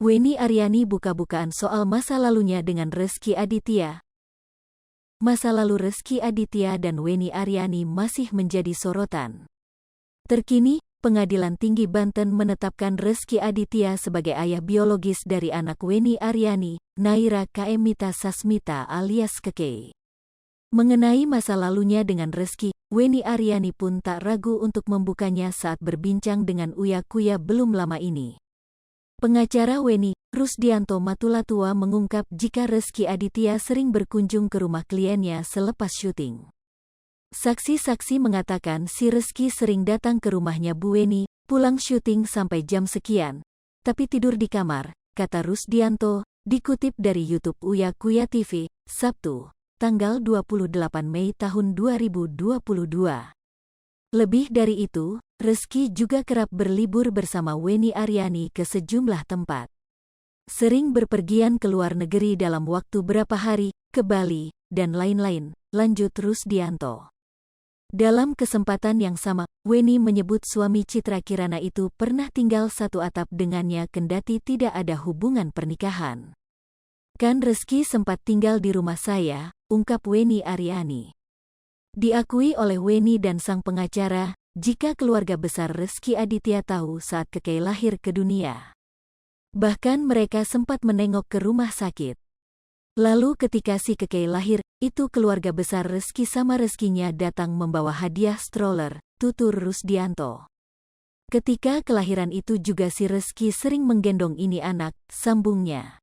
Wenny Aryani buka-bukaan soal masa lalunya dengan Rezky Aditya. Masa lalu Rezky Aditya dan Wenny Aryani masih menjadi sorotan. Terkini, Pengadilan Tinggi Banten menetapkan Rezky Aditya sebagai ayah biologis dari anak Wenny Aryani, Naira Kaemita Sasmita alias Keke. Mengenai masa lalunya dengan Rezky, Wenny Aryani pun tak ragu untuk membukanya saat berbincang dengan Uya Kuya belum lama ini. Pengacara Wenny, Rusdianto Matulatua mengungkap jika Rezky Aditya sering berkunjung ke rumah kliennya selepas syuting. Saksi-saksi mengatakan si Rezky sering datang ke rumahnya Bu Wenny, pulang syuting sampai jam sekian, tapi tidur di kamar, kata Rusdianto, dikutip dari YouTube Uya Kuya TV, Sabtu, tanggal 28 Mei tahun 2022. Lebih dari itu, Rezky juga kerap berlibur bersama Wenny Aryani ke sejumlah tempat. Sering berpergian ke luar negeri dalam waktu berapa hari, ke Bali, dan lain-lain, lanjut Rusdianto. Dalam kesempatan yang sama, Wenny menyebut suami Citra Kirana itu pernah tinggal satu atap dengannya kendati tidak ada hubungan pernikahan. Kan Rezky sempat tinggal di rumah saya, ungkap Wenny Aryani. Diakui oleh Wenny dan sang pengacara, jika keluarga besar Rezky Aditya tahu saat Keke lahir ke dunia. Bahkan mereka sempat menengok ke rumah sakit. Lalu ketika si Keke lahir, itu keluarga besar Rezky sama Rezkynya datang membawa hadiah stroller, tutur Rusdianto. Ketika kelahiran itu juga si Rezky sering menggendong ini anak, sambungnya.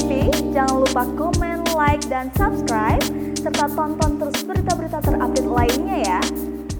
TV, jangan lupa komen, like, dan subscribe, serta tonton terus berita-berita terupdate lainnya ya.